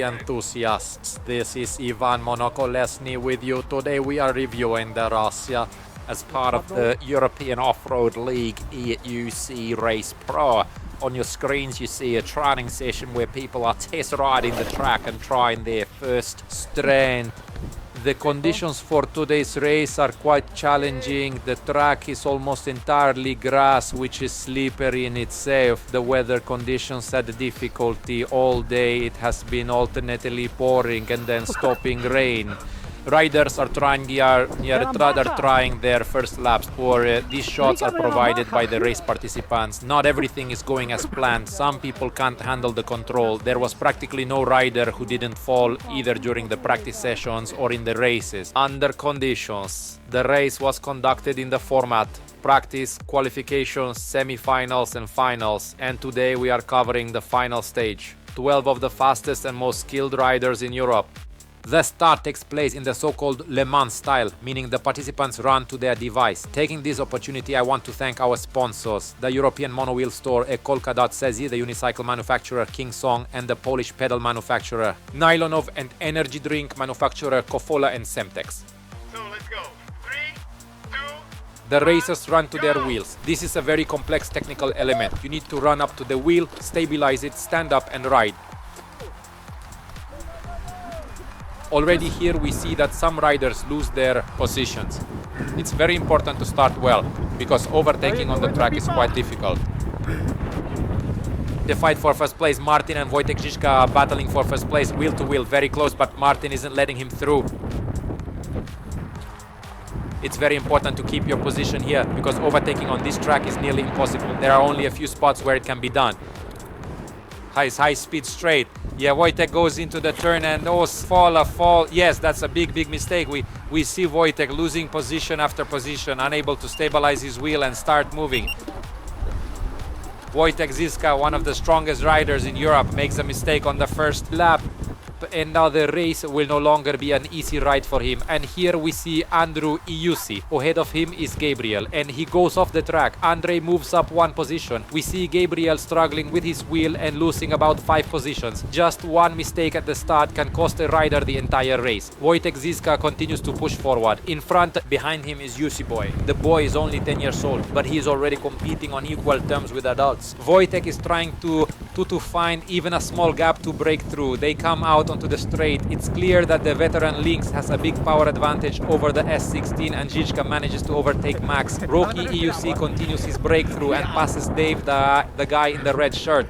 enthusiasts. This is Ivan Monokolesny with you. Today we are reviewing the Russia as part of the European Off-Road League EUC Race Pro. On your screens you see a training session where people are test riding the track and trying their first strength. The conditions for today's race are quite challenging. The track is almost entirely grass, which is slippery in itself. The weather conditions had difficulty all day. It has been alternately pouring and then stopping rain. Riders are trying their first laps, or these shots are provided by the race participants. Not everything is going as planned. Some people can't handle the control. There was practically no rider who didn't fall either during the practice sessions or in the races. Under conditions, the race was conducted in the format practice, qualifications, semi-finals and finals, and today we are covering the final stage. 12 of the fastest and most skilled riders in Europe. The start takes place in the so-called Le Mans style, meaning the participants run to their device. Taking this opportunity, I want to thank our sponsors, the European monowheel store EKOLKA, the unicycle manufacturer KingSong, and the Polish pedal manufacturer Ninebot and energy drink manufacturer Kofola and Semtex. So let's go. 3, 2, The racers run to their wheels. This is a very complex technical element. You need to run up to the wheel, stabilize it, stand up and ride. Already here we see that some riders lose their positions. It's very important to start well, because overtaking on the track is quite difficult. The fight for first place, Martin and Wojtek Ziszka are battling for first place, wheel to wheel, very close, but Martin isn't letting him through. It's very important to keep your position here, because overtaking on this track is nearly impossible. There are only a few spots where it can be done. High speed straight. Yeah, Wojtek goes into the turn and fall. Yes, that's a big mistake. We see Wojtek losing position after position, unable to stabilize his wheel and start moving. Wojtek Ziszka, one of the strongest riders in Europe, makes a mistake on the first lap. And now the race will no longer be an easy ride for him. And here we see Andrew EUC. Ahead of him is Gabriel, and he goes off the track. Andrei moves up one position. We see Gabriel struggling with his wheel and losing about 5 positions. Just one mistake at the start can cost a rider the entire race. Wojtek Ziszka continues to push forward. In front, behind him is UC Boy. The boy is only 10 years old, but he is already competing on equal terms with adults. Wojtek is trying to find even a small gap to break through. They come out onto the straight. It's clear that the veteran Lynx has a big power advantage over the S16, and Ziszka manages to overtake Max. Rookie EUC continues his breakthrough and passes Dave, the guy in the red shirt.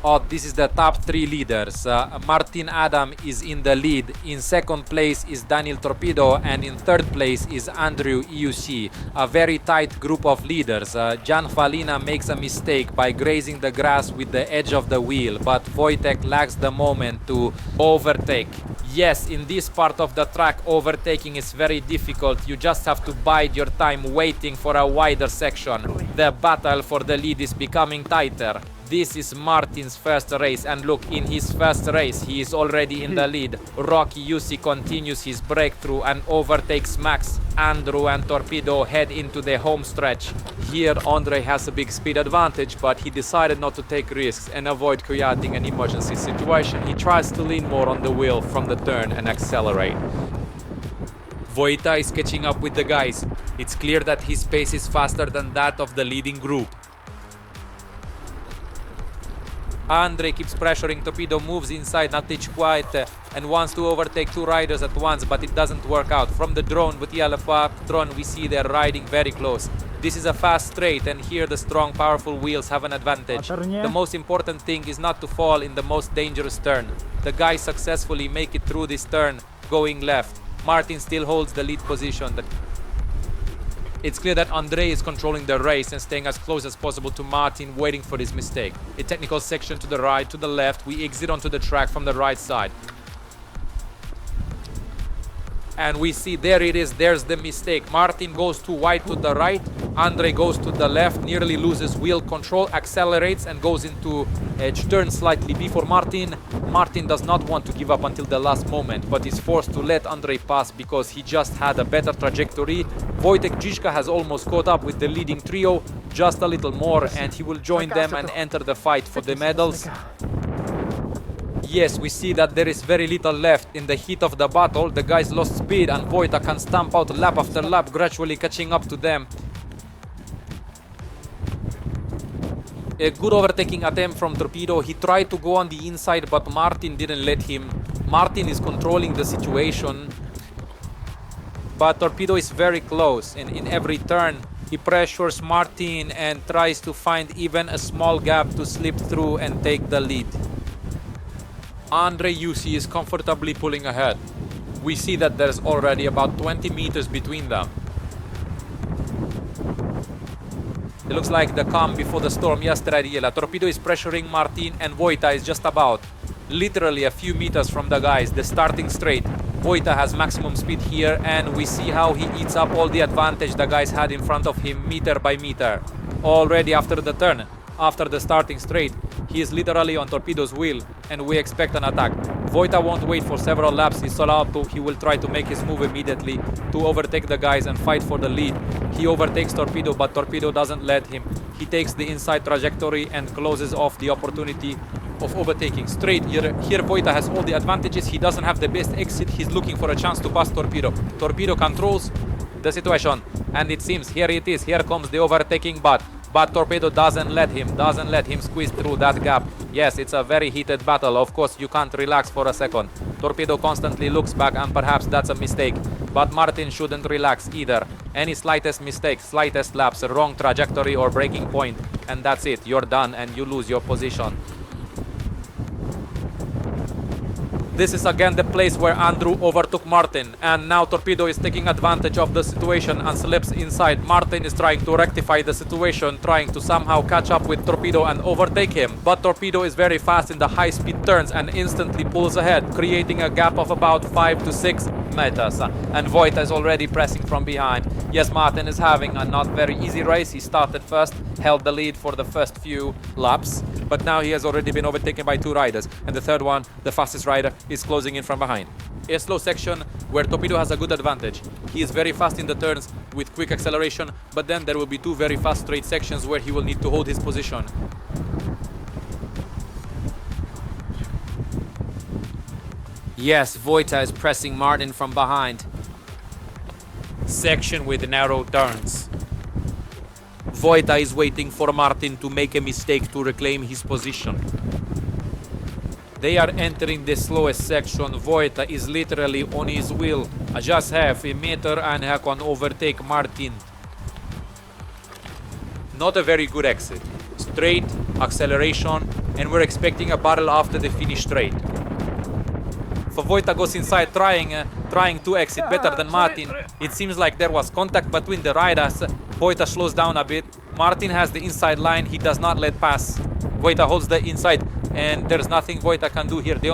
Oh, this is the top 3 leaders. Martin Adam is in the lead. In second place is Daniel Torpedo, and in third place is Andrew EUC. A very tight group of leaders. Jan Falina makes a mistake by grazing the grass with the edge of the wheel, but Wojtek lacks the moment to overtake. Yes, in this part of the track, overtaking is very difficult. You just have to bide your time waiting for a wider section. The battle for the lead is becoming tighter. This is Martin's first race, and look, in his first race he is already in the lead. Rocky UC continues his breakthrough and overtakes Max. Andrew and Torpedo head into the home stretch. Here Andre has a big speed advantage, but he decided not to take risks and avoid creating an emergency situation. He tries to lean more on the wheel from the turn and accelerate. Vojta is catching up with the guys. It's clear that his pace is faster than that of the leading group. Andrei keeps pressuring, Torpedo moves inside, Natic quiet, and wants to overtake 2 riders at once, but it doesn't work out. From the drone, with the drone, we see they're riding very close. This is a fast straight, and here the strong, powerful wheels have an advantage. The most important thing is not to fall in the most dangerous turn. The guys successfully make it through this turn, going left. Martin still holds the lead position. It's clear that Andrei is controlling the race and staying as close as possible to Martin, waiting for his mistake. A technical section to the right, to the left, we exit onto the track from the right side. And we see, there it is, there's the mistake. Martin goes too wide to the right, Andrei goes to the left, nearly loses wheel control, accelerates and goes into edge turn slightly before Martin. Martin does not want to give up until the last moment, but is forced to let Andrei pass because he just had a better trajectory. Wojtek Ziszka has almost caught up with the leading trio, just a little more, and he will join them and enter the fight for the medals. Yes, we see that there is very little left. In the heat of the battle, the guys lost speed and Wojta can stamp out lap after lap, gradually catching up to them. A good overtaking attempt from Torpedo. He tried to go on the inside, but Martin didn't let him. Martin is controlling the situation, but Torpedo is very close, and in every turn he pressures Martin and tries to find even a small gap to slip through and take the lead. Andre EUC is comfortably pulling ahead. We see that there's already about 20 meters between them. It looks like the calm before the storm yesterday. Torpedo is pressuring Martin and Wojta is just about literally a few meters from the guys, the starting straight. Wojta has maximum speed here and we see how he eats up all the advantage the guys had in front of him meter by meter. Already after the turn, after the starting straight, he is literally on Torpedo's wheel and we expect an attack. Wojta won't wait for several laps, he's sold out to, he will try to make his move immediately to overtake the guys and fight for the lead. He overtakes Torpedo, but Torpedo doesn't let him. He takes the inside trajectory and closes off the opportunity of overtaking. Straight here Wojta has all the advantages, he doesn't have the best exit, he's looking for a chance to pass Torpedo. Torpedo controls the situation and it seems here it is, here comes the overtaking, but Torpedo doesn't let him squeeze through that gap. Yes, it's a very heated battle. Of course, you can't relax for a second. Torpedo constantly looks back and perhaps that's a mistake. But Martin shouldn't relax either. Any slightest mistake, slightest lapse, wrong trajectory or breaking point, and that's it. You're done and you lose your position. This is again the place where Andrew overtook Martin, and now Torpedo is taking advantage of the situation and slips inside. Martin is trying to rectify the situation, trying to somehow catch up with Torpedo and overtake him. But Torpedo is very fast in the high-speed turns and instantly pulls ahead, creating a gap of about 5 to 6 meters. And Wojta is already pressing from behind. Yes, Martin is having a not very easy race. He started first, held the lead for the first few laps, but now he has already been overtaken by 2 riders, and the third one, the fastest rider, is closing in from behind. A slow section where Torpedo has a good advantage. He is very fast in the turns with quick acceleration, but then there will be 2 very fast straight sections where he will need to hold his position. Yes, Wojta is pressing Martin from behind. Section with narrow turns. Wojta is waiting for Martin to make a mistake to reclaim his position. They are entering the slowest section. Wojta is literally on his wheel. Just half a meter and he can overtake Martin. Not a very good exit. Straight, acceleration, and we're expecting a battle after the finish straight. For Wojta goes inside trying to exit better than Martin. It seems like there was contact between the riders. Wojta slows down a bit. Martin has the inside line, he does not let pass. Wojta holds the inside and there's nothing Wojta can do here. The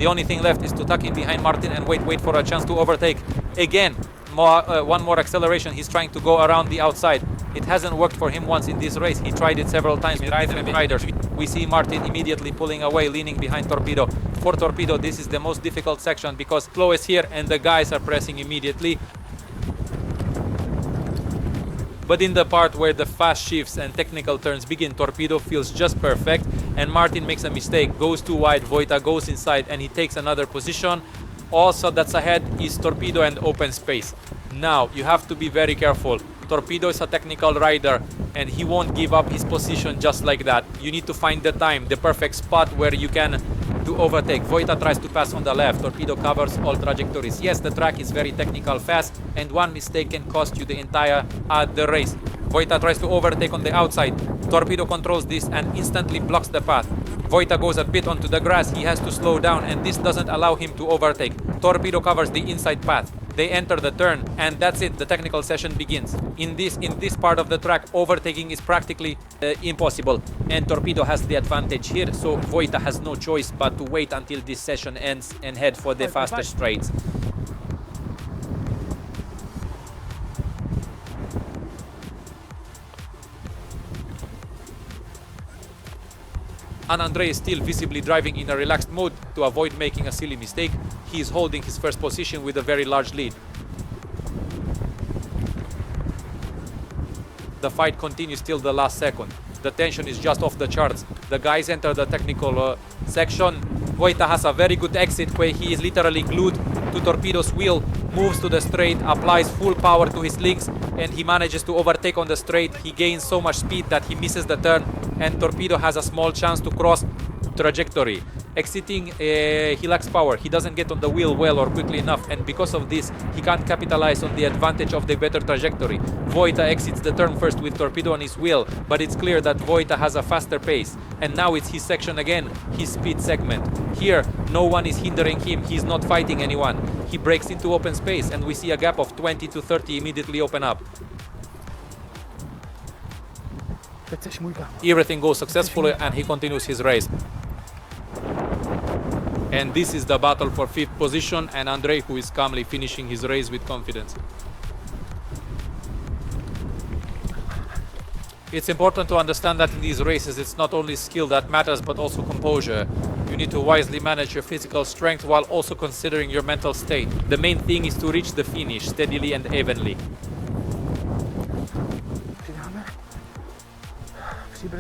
only thing left is to tuck in behind Martin and wait for a chance to overtake. Again, one more acceleration, he's trying to go around the outside. It hasn't worked for him once in this race, he tried it several times with different riders. We see Martin immediately pulling away, leaning behind Torpedo. For Torpedo, this is the most difficult section because Flo is here and the guys are pressing immediately. But in the part where the fast shifts and technical turns begin, Torpedo feels just perfect and Martin makes a mistake, goes too wide, Wojta goes inside and he takes another position. Also that's ahead is Torpedo and open space. Now you have to be very careful. Torpedo is a technical rider and he won't give up his position just like that. You need to find the time, the perfect spot where you can to overtake. Wojta tries to pass on the left. Torpedo covers all trajectories. Yes, the track is very technical, fast, and one mistake can cost you the entire the race. Wojta tries to overtake on the outside. Torpedo controls this and instantly blocks the path. Wojta goes a bit onto the grass. He has to slow down and this doesn't allow him to overtake. Torpedo covers the inside path. They enter the turn and that's it, the technical session begins. In this part of the track, overtaking is practically impossible and Torpedo has the advantage here, so Wojta has no choice but to wait until this session ends and head for the faster straights. And Andre is still visibly driving in a relaxed mode to avoid making a silly mistake. He is holding his first position with a very large lead. The fight continues till the last second. The tension is just off the charts. The guys enter the technical section Vojta has a very good exit where he is literally glued to Torpedo's wheel, moves to the straight, applies full power to his links, and he manages to overtake on the straight. He gains so much speed that he misses the turn, and Torpedo has a small chance to cross trajectory. Exiting, he lacks power. He doesn't get on the wheel well or quickly enough, and because of this, he can't capitalize on the advantage of the better trajectory. Vojta exits the turn first with Torpedo on his wheel, but it's clear that Vojta has a faster pace, and now it's his section again, his speed segment. Here, no one is hindering him. He's not fighting anyone. He breaks into open space, and we see a gap of 20 to 30 immediately open up. Everything goes successfully, and he continues his race. And this is the battle for 5th position, and Andrei, who is calmly finishing his race with confidence. It's important to understand that in these races it's not only skill that matters but also composure. You need to wisely manage your physical strength while also considering your mental state. The main thing is to reach the finish steadily and evenly.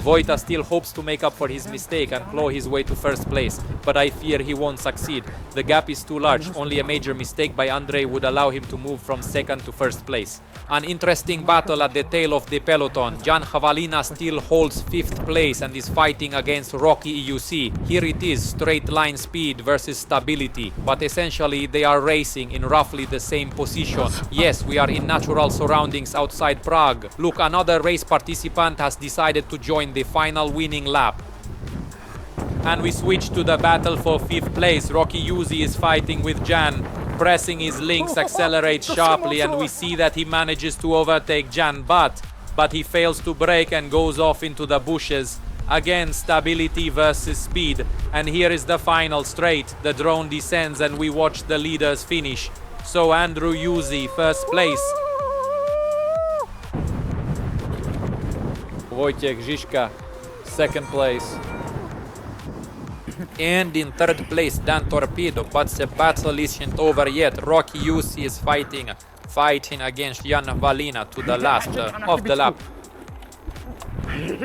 Vojta still hopes to make up for his mistake and claw his way to first place, but I fear he won't succeed. The gap is too large. Only a major mistake by Andrei would allow him to move from second to first place. An interesting battle at the tail of the peloton. Jan Havalina still holds 5th place and is fighting against Rocky EUC. Here it is, straight line speed versus stability, but essentially they are racing in roughly the same position. Yes, we are in natural surroundings outside Prague. Look, another race participant has decided to join the final winning lap. And we switch to the battle for 5th place. Rocky EUC is fighting with Jan. Pressing his links, accelerates sharply, and we see that he manages to overtake Jan, but he fails to brake and goes off into the bushes. Again, stability versus speed, and here is the final straight. The drone descends and we watch the leaders finish. So Andrew EUC, first place. Wojciech Žižka, second place. And in third place, Dan Torpedo, but the battle isn't over yet. Rocky EUC is fighting against Jan Valina to the last of the lap.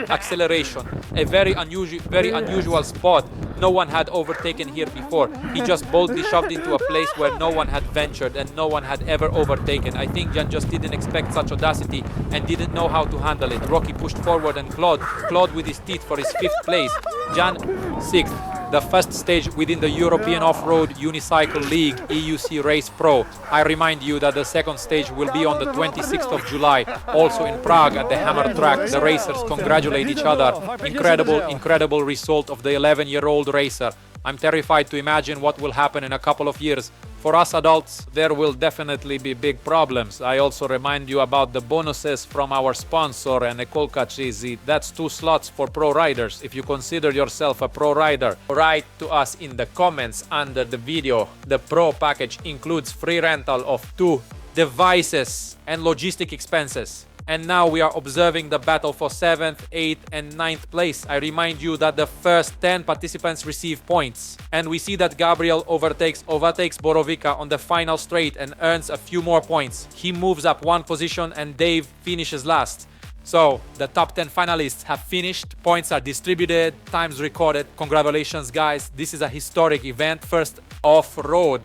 Acceleration, a very unusual spot. No one had overtaken here before. He just boldly shoved into a place where no one had ventured and no one had ever overtaken. I think Jan just didn't expect such audacity and didn't know how to handle it. Rocky pushed forward and clawed with his teeth for his 5th place. Jan 6th. The first stage within the European Off-Road Unicycle League EUC Race Pro. I remind you that the second stage will be on the 26th of July, also in Prague at the Hammer track. The racers congratulate each other. Incredible result of the 11-year-old racer. I'm terrified to imagine what will happen in a couple of years. For us adults, there will definitely be big problems. I also remind you about the bonuses from our sponsor and EKOLKA. That's 2 slots for pro riders. If you consider yourself a pro rider, write to us in the comments under the video. The pro package includes free rental of 2 devices and logistic expenses. And now we are observing the battle for 7th, 8th and 9th place. I remind you that the first 10 participants receive points. And we see that Gabriel overtakes Borovica on the final straight and earns a few more points. He moves up 1 position and Dave finishes last. So the top 10 finalists have finished. Points are distributed, times recorded. Congratulations guys, this is a historic event. First off-road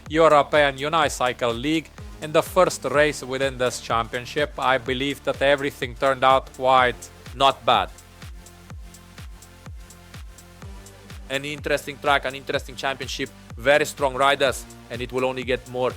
European Unicycle League. In the first race within this championship, I believe that everything turned out quite not bad. An interesting track, an interesting championship, very strong riders, and it will only get more.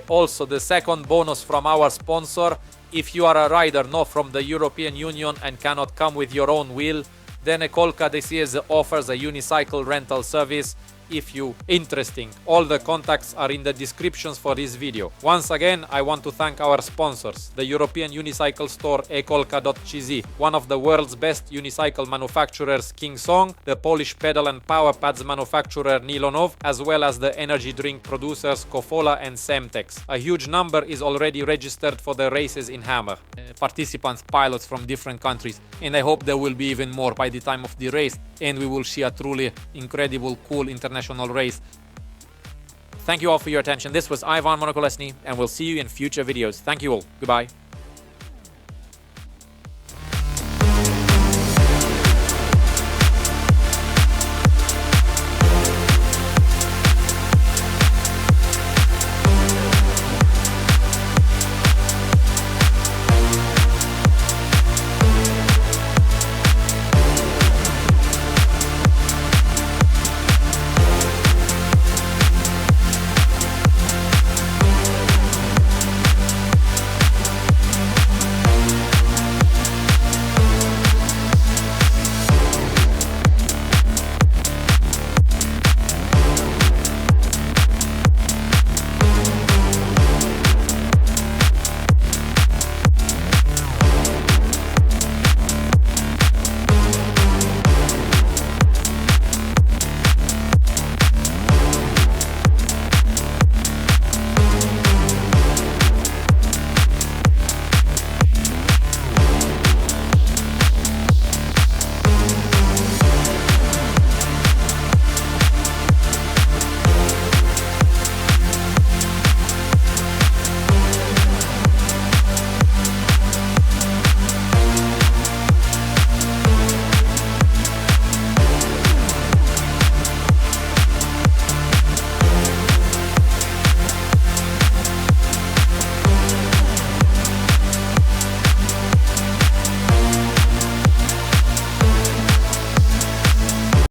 Also, the second bonus from our sponsor, if you are a rider not from the European Union and cannot come with your own wheel, then EKOLKA this offers a unicycle rental service. If you interesting, all the contacts are in the descriptions for this video. Once again, I want to thank our sponsors, the European Unicycle store EKOLKA.cz, one of the world's best unicycle manufacturers KingSong, the Polish pedal and power pads manufacturer Nilonov, as well as the energy drink producers Kofola and Semtex. A huge number is already registered for the races in Hammer. Participants, pilots from different countries, and I hope there will be even more by the time of the race, and we will see a truly incredible, cool international race. Thank you all for your attention. This was Ivan Monokolesny, and we'll see you in future videos. Thank you all. Goodbye.